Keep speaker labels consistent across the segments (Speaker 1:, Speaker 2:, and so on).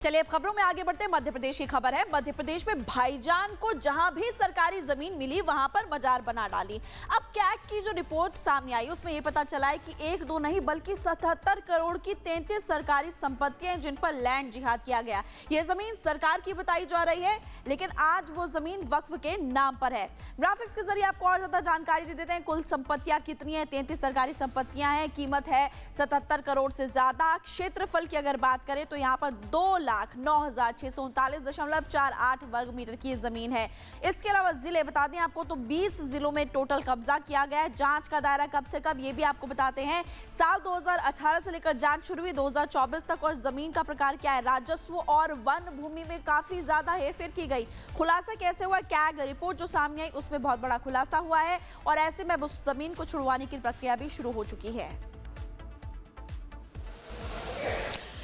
Speaker 1: चलिए अब खबरों में आगे बढ़ते हैं। मध्य प्रदेश की खबर है। मध्य प्रदेश में भाईजान को जहां भी सरकारी जमीन मिली वहां पर मजार बना डाली। अब कैग की जो रिपोर्ट सामने आई उसमें यह पता चला है कि एक दो नहीं बल्कि 77 करोड़ की 33 सरकारी संपत्तियां जिन पर लैंड जिहाद किया गया। यह जमीन सरकार की बताई जा रही है, लेकिन आज वो जमीन वक्फ के नाम पर है। ग्राफिक्स के जरिए आपको और ज्यादा जानकारी दे देते हैं। कुल संपत्तियां कितनी है? 33 सरकारी संपत्तियां हैं। कीमत है 77 करोड़ से ज्यादा। क्षेत्रफल की अगर बात करें तो यहाँ पर 2,09,639.48 वर्ग मीटर की जमीन है। इसके अलावा जिले बता दें आपको तो 20 जिलों में टोटल कब्जा किया गया है। जांच का दायरा कब से कब ये भी आपको बताते हैं। साल 2018 से लेकर जांच शुरू हुई 2024 तक। और जमीन का प्रकार क्या है? राजस्व और वन भूमि में काफी ज्यादा हेरफेर की गई। खुलासा कैसे हुआ? कैग रिपोर्ट जो सामने आई उसमें बहुत बड़ा खुलासा हुआ है और ऐसे में उस जमीन को छुड़वाने की प्रक्रिया भी शुरू हो चुकी है।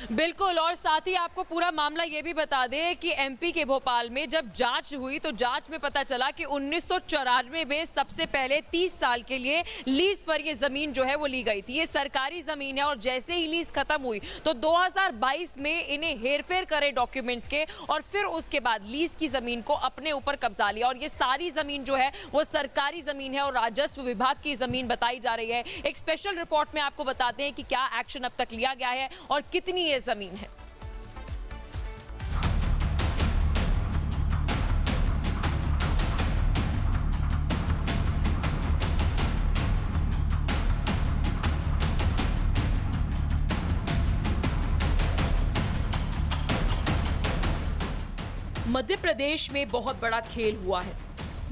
Speaker 2: बिल्कुल, और साथ ही आपको पूरा मामला ये भी बता दें कि एमपी के भोपाल में जब जांच हुई तो जांच में पता चला कि 1994 में सबसे पहले 30 साल के लिए लीज पर ये जमीन जो है वो ली गई थी। ये सरकारी जमीन है और जैसे ही लीज खत्म हुई तो 2022 में इन्हें हेरफेर करे डॉक्यूमेंट्स के और फिर उसके बाद लीज की जमीन को अपने ऊपर कब्जा लिया। और ये सारी जमीन जो है वो सरकारी जमीन है और राजस्व विभाग की जमीन बताई जा रही है। एक स्पेशल रिपोर्ट में आपको बताते हैं कि क्या एक्शन अब तक लिया गया है और कितनी जमीन है। मध्य प्रदेश में बहुत बड़ा खेल हुआ है।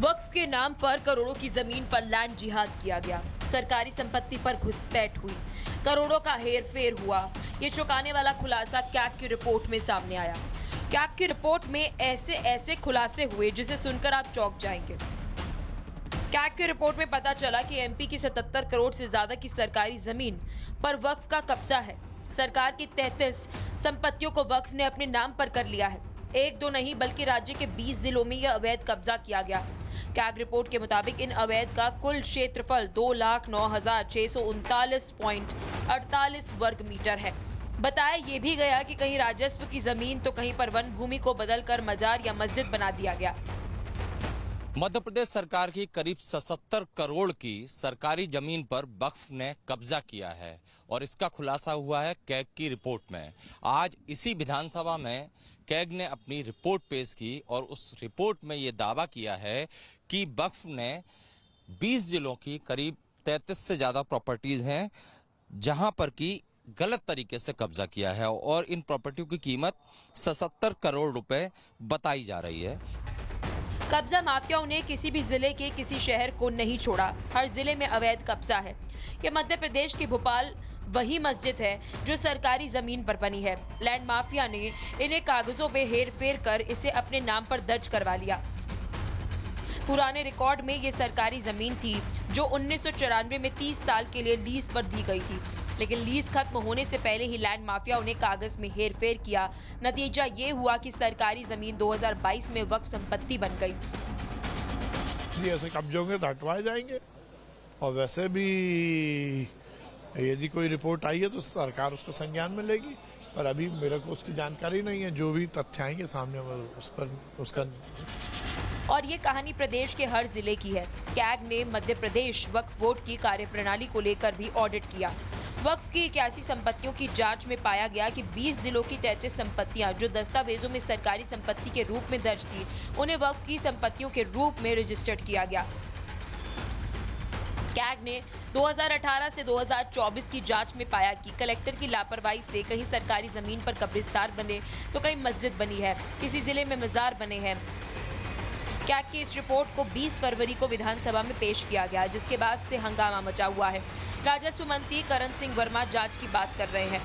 Speaker 2: वक्फ के नाम पर करोड़ों की जमीन पर लैंड जिहाद किया गया। सरकारी संपत्ति पर घुसपैठ हुई, करोड़ों का हेरफेर हुआ। ये चौंकाने वाला खुलासा कैग की रिपोर्ट में सामने आया। कैग की रिपोर्ट में ऐसे ऐसे खुलासे हुए जिसे सुनकर आप चौंक जाएंगे। कैग की रिपोर्ट में पता चला कि एमपी की 77 करोड़ से ज्यादा की सरकारी जमीन पर वक्फ का कब्जा है। सरकार की 33 संपत्तियों को वक्फ ने अपने नाम पर कर लिया है। एक दो नहीं बल्कि राज्य के 20 जिलों में यह अवैध कब्जा किया गया। कैग रिपोर्ट के मुताबिक इन अवैध का कुल क्षेत्रफल 2,09,639.48 वर्ग मीटर है। बताया ये भी गया कि कहीं राजस्व की जमीन तो कहीं पर वन भूमि को बदलकर मजार या मस्जिद बना दिया गया।
Speaker 3: मध्य प्रदेश सरकार की करीब 77 करोड़ की सरकारी जमीन पर वक्फ ने कब्जा किया है और इसका खुलासा हुआ है कैग की रिपोर्ट में। आज इसी विधानसभा में कैग ने अपनी रिपोर्ट पेश की और उस रिपोर्ट में ये दावा किया है कि वक्फ ने 20 जिलों की करीब 33 से ज्यादा प्रॉपर्टीज हैं जहां पर की गलत तरीके से कब्जा किया है और इन प्रॉपर्टियों की कीमत 77 करोड़ रुपए बताई जा रही है।
Speaker 2: कब्जा माफियाओं ने किसी भी जिले के किसी शहर को नहीं छोड़ा। हर जिले में अवैध कब्जा है। ये मध्य प्रदेश के भोपाल वही मस्जिद है जो सरकारी जमीन पर बनी है। लैंड माफिया ने इन्हें कागजों पे हेर-फेर कर इसे अपने नाम पर दर्ज करवा लिया। पुराने रिकॉर्ड में ये सरकारी जमीन थी जो 1994 में 30 साल के लिए लीज पर दी गई थी, लेकिन लीज खत्म होने से पहले ही लैंड माफियाओं ने कागज में हेरफेर किया। नतीजा ये हुआ कि सरकारी जमीन 2022 में वक्फ संपत्ति बन गई।
Speaker 4: ऐसे कब्जों के हटवाए जाएंगे और वैसे भी यदि कोई रिपोर्ट आई है तो सरकार उसको संज्ञान में लेगी, पर अभी मेरे को उसकी जानकारी नहीं है। जो भी तथ्य आएंगे सामने उस पर उसका।
Speaker 2: और ये कहानी प्रदेश के हर जिले की है। कैग ने मध्य प्रदेश वक्फ बोर्ड की कार्यप्रणाली को लेकर भी ऑडिट किया। वक्फ की 81 संपत्तियों की जांच में पाया गया कि 20 जिलों की 33 संपत्तियां जो दस्तावेजों में सरकारी संपत्ति के रूप में दर्ज थी, उन्हें वक्फ की संपत्तियों के रूप में रजिस्टर्ड किया गया। कैग ने 2018 से 2024 की जांच में पाया कि कलेक्टर की लापरवाही से कहीं सरकारी जमीन पर कब्रिस्तान बने तो कहीं मस्जिद बनी है, किसी जिले में मजार बने हैं। कैग की इस रिपोर्ट को 20 फरवरी को विधानसभा में पेश किया गया, जिसके बाद से हंगामा मचा हुआ है। राजस्व मंत्री करण सिंह वर्मा जांच की बात कर रहे हैं।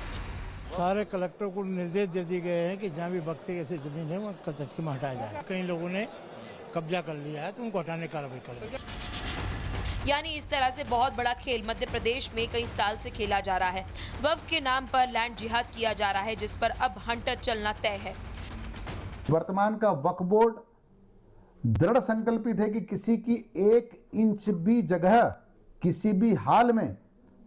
Speaker 5: सारे कलेक्टर को निर्देश दे दिए गए हैं कि जहाँ भी वक्त से ऐसी जमीन है वहाँ कब्जा में हटाया जाए। कई लोगों ने कब्जा कर लिया है तो उनको हटाने की कार्रवाई करें।
Speaker 2: यानी इस तरह से बहुत बड़ा खेल मध्य प्रदेश में कई साल से खेला जा रहा है। वक्फ के नाम पर लैंड जिहाद किया जा रहा है, जिस पर अब हंटर चलना तय है।
Speaker 6: वर्तमान का वक्फ बोर्ड दृढ़ संकल्पित है कि किसी की 1 इंच भी जगह किसी भी हाल में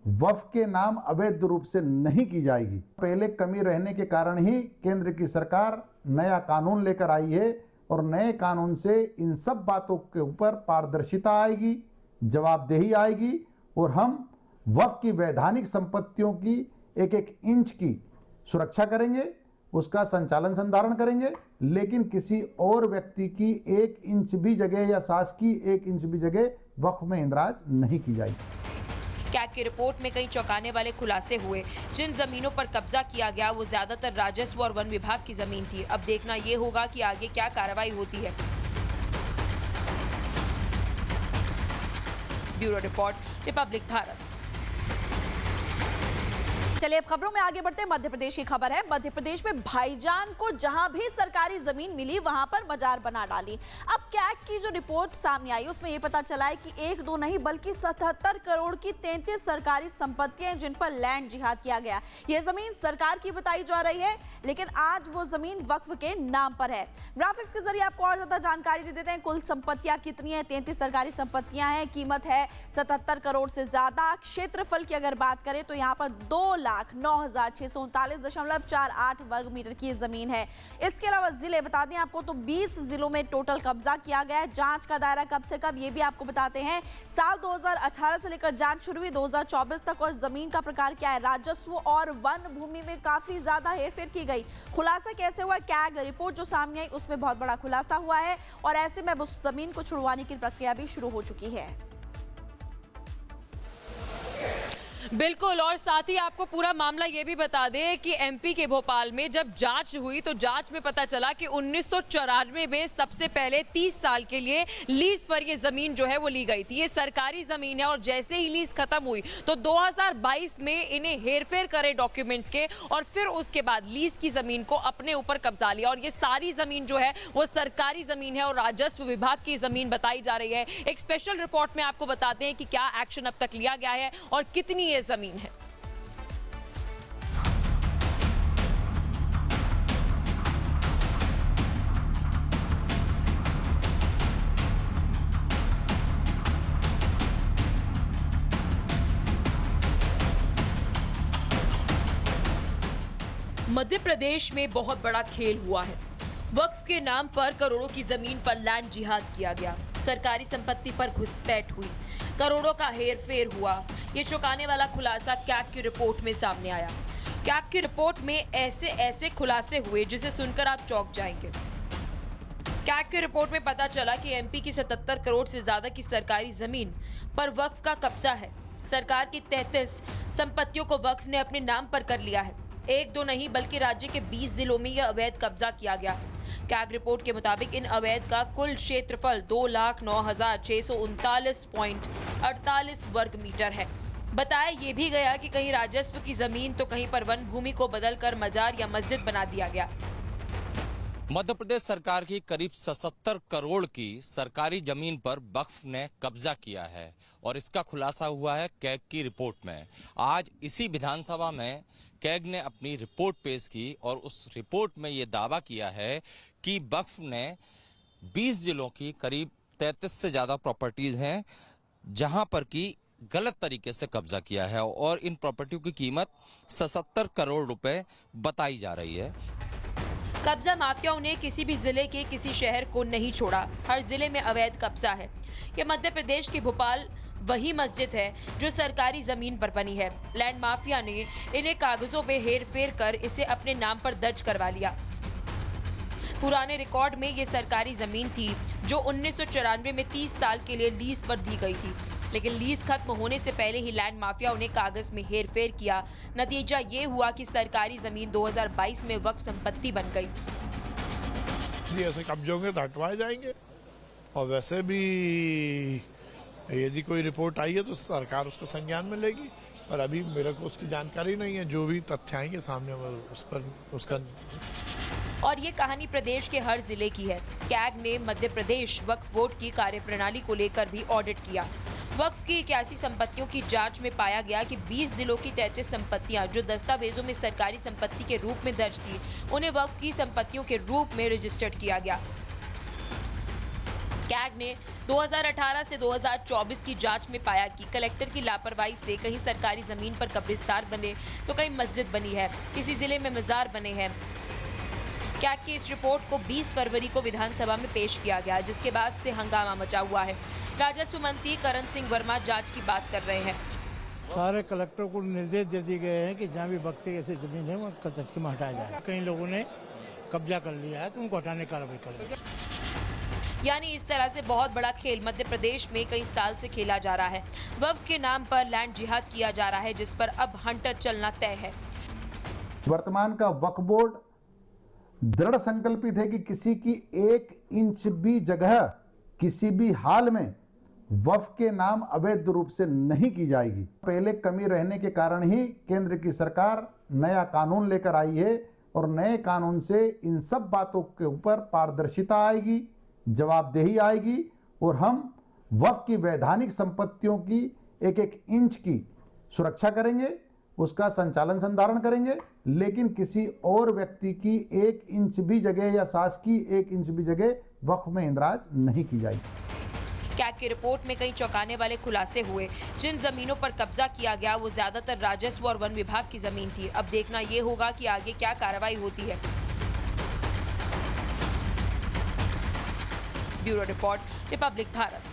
Speaker 6: वक्फ के नाम अवैध रूप से नहीं की जाएगी। पहले कमी रहने के कारण ही केंद्र की सरकार नया कानून लेकर आई है और नए कानून से इन सब बातों के ऊपर पारदर्शिता आएगी, जवाबदेही आएगी और हम वक्फ की वैधानिक संपत्तियों की एक एक इंच की सुरक्षा करेंगे, उसका संचालन संधारण करेंगे, लेकिन किसी और व्यक्ति की एक इंच भी जगह या सास की एक इंच भी जगह वक्फ में इंदराज नहीं की जाएगी।
Speaker 2: कैग की रिपोर्ट में कई चौंकाने वाले खुलासे हुए। जिन जमीनों पर कब्जा किया गया वो ज्यादातर राजस्व और वन विभाग की जमीन थी। अब देखना ये होगा कि आगे क्या कार्रवाई होती है। Bureau report, Republic Bharat.
Speaker 1: चलिए अब खबरों में आगे बढ़ते हैं। मध्य प्रदेश की खबर है। मध्य प्रदेश में भाईजान को जहां भी सरकारी जमीन मिली वहां पर मजार बना डाली। अब कैग की जो रिपोर्ट सामने आई उसमें यह पता चला है कि एक दो नहीं बल्कि 77 करोड़ की 33 सरकारी संपत्तियां जिन पर लैंड जिहाद किया गया। यह जमीन सरकार की बताई जा रही है, लेकिन आज वो जमीन वक्फ के नाम पर है। ग्राफिक्स के जरिए आपको और ज्यादा जानकारी दे देते हैं। कुल संपत्तियां कितनी है? 33 सरकारी संपत्तियां हैं। कीमत है 77 करोड़ से ज्यादा। क्षेत्रफल की अगर बात करें तो यहाँ पर 2,09,639.48 वर्ग मीटर की जमीन है। इसके अलावा जिले बता दें आपको तो 20 जिलों में टोटल कब्जा किया गया है। जांच का दायरा कब से कब ये भी आपको बताते हैं। साल 2018 से लेकर जांच शुरू हुई 2024 तक। और जमीन का प्रकार क्या है? राजस्व और वन भूमि में काफी ज्यादा हेरफेर की गई। खुलासा कैसे हुआ? कैग रिपोर्ट जो सामने आई उसमें बहुत बड़ा खुलासा हुआ है और ऐसे में उस जमीन को छुड़वाने की प्रक्रिया भी शुरू हो चुकी है।
Speaker 2: बिल्कुल, और साथ ही आपको पूरा मामला ये भी बता दें कि एमपी के भोपाल में जब जांच हुई तो जांच में पता चला कि 1994 में सबसे पहले 30 साल के लिए लीज पर ये जमीन जो है वो ली गई थी। ये सरकारी जमीन है और जैसे ही लीज खत्म हुई तो 2022 में इन्हें हेरफेर करे डॉक्यूमेंट्स के और फिर उसके बाद लीज की जमीन को अपने ऊपर कब्जा लिया। और ये सारी जमीन जो है वो सरकारी जमीन है और राजस्व विभाग की जमीन बताई जा रही है। एक स्पेशल रिपोर्ट में आपको बताते हैं कि क्या एक्शन अब तक लिया गया है और कितनी ये जमीन है। मध्य प्रदेश में बहुत बड़ा खेल हुआ है। वक्फ के नाम पर करोड़ों की जमीन पर लैंड जिहाद किया गया। सरकारी संपत्ति पर घुसपैठ हुई। करोड़ों का हेरफेर हुआ। ये चौंकाने वाला खुलासा कैग की रिपोर्ट में सामने आया। कैग की रिपोर्ट में ऐसे खुलासे हुए जिसे सुनकर आप चौंक जाएंगे। कैग की रिपोर्ट में पता चला कि एमपी की 77 करोड़ से ज्यादा की सरकारी जमीन पर वक्फ का कब्जा है। सरकार की 33 संपत्तियों को वक्फ ने अपने नाम पर कर लिया है। एक दो नहीं बल्कि राज्य के 20 जिलों में यह अवैध कब्जा किया गया। कैग रिपोर्ट के मुताबिक इन अवैध का कुल क्षेत्रफल 2,09,639.48 वर्ग मीटर है। बताया ये भी गया कि कहीं राजस्व की जमीन तो कहीं पर वन भूमि को बदलकर मजार या मस्जिद बना दिया गया।
Speaker 3: मध्य प्रदेश सरकार की करीब 77 करोड़ की सरकारी जमीन पर वक्फ ने कब्जा किया है और इसका खुलासा हुआ है कैग की रिपोर्ट में। आज इसी विधानसभा में कैग ने अपनी रिपोर्ट पेश की और उस रिपोर्ट में ये दावा किया है कि वक्फ ने 20 जिलों की करीब 33 से ज्यादा प्रॉपर्टीज हैं जहां पर की गलत तरीके से कब्जा किया है और इन प्रॉपर्टियों की कीमत 77 करोड़ रुपए बताई जा रही है।
Speaker 2: कब्जा माफियाओं ने किसी भी जिले के किसी शहर को नहीं छोड़ा। हर जिले में अवैध कब्जा है। ये मध्य प्रदेश के भोपाल वही मस्जिद है जो सरकारी जमीन पर बनी है। लैंड माफिया ने इन्हें कागजों पे हेर-फेर कर इसे अपने नाम पर दर्ज करवा लिया। पुराने रिकॉर्ड में ये सरकारी जमीन थी जो 1994 में 30 साल के लिए लीज पर दी गई थी, लेकिन लीज खत्म होने से पहले ही लैंड माफियाओं ने कागज में हेरफेर किया। नतीजा ये हुआ कि सरकारी जमीन 2022 में वक्फ संपत्ति बन गई।
Speaker 4: ऐसे कब्जे होंगे तो हटवाए जाएंगे और वैसे भी यदि कोई रिपोर्ट आई है तो सरकार उसको संज्ञान में लेगी, पर अभी मेरे को उसकी जानकारी नहीं है। जो भी तथ्य आएंगे सामने उस पर उसका।
Speaker 2: और ये कहानी प्रदेश के हर जिले की है। कैग ने मध्य प्रदेश वक्फ बोर्ड की कार्यप्रणाली को लेकर भी ऑडिट किया। वक्फ की 81 संपत्तियों की जांच में पाया गया कि 20 जिलों की 33 संपत्तियां जो दस्तावेजों में सरकारी संपत्ति के रूप में दर्ज थी, उन्हें वक्फ की संपत्तियों के रूप में रजिस्टर्ड किया गया। कैग ने 2018 से 2024 की जांच में पाया कि कलेक्टर की लापरवाही से कहीं सरकारी जमीन पर कब्रिस्तान बने तो कहीं मस्जिद बनी है, किसी जिले में मजार बने हैं। कैग की इस रिपोर्ट को 20 फरवरी को विधानसभा में पेश किया गया, जिसके बाद से हंगामा मचा हुआ है। राजस्व मंत्री करण सिंह वर्मा जांच की बात कर रहे हैं।
Speaker 5: सारे कलेक्टर को निर्देश दे दिए गए हैं कि जहाँ भी बक्से ऐसी जमीन है वो तस्कीम में हटाया जाए। कई लोगों ने कब्जा कर लिया है तो उनको हटाने की कार्रवाई करें।
Speaker 2: यानी इस तरह से बहुत बड़ा खेल मध्य प्रदेश में कई साल से खेला जा रहा है। वक्फ के नाम पर लैंड जिहाद किया जा रहा है, जिस पर अब हंटर चलना तय है।
Speaker 6: वर्तमान का वक्फ बोर्ड दृढ़ संकल्पित है कि किसी की 1 इंच भी जगह किसी भी हाल में वक्फ के नाम अवैध रूप से नहीं की जाएगी। पहले कमी रहने के कारण ही केंद्र की सरकार नया कानून लेकर आई है और नए कानून से इन सब बातों के ऊपर पारदर्शिता आएगी, जवाबदेही आएगी और हम वक्फ की वैधानिक संपत्तियों की 1-1 इंच की सुरक्षा करेंगे, उसका संचालन संधारण करेंगे, लेकिन किसी और व्यक्ति की 1 इंच भी जगह या सास की 1 इंच भी जगह वक्फ में इंदराज नहीं की जाएगी।
Speaker 2: कैग की रिपोर्ट में कई चौंकाने वाले खुलासे हुए। जिन जमीनों पर कब्जा किया गया वो ज्यादातर राजस्व और वन विभाग की जमीन थी। अब देखना ये होगा कि आगे क्या कार्रवाई होती है। Bureau report, Republic Bharat.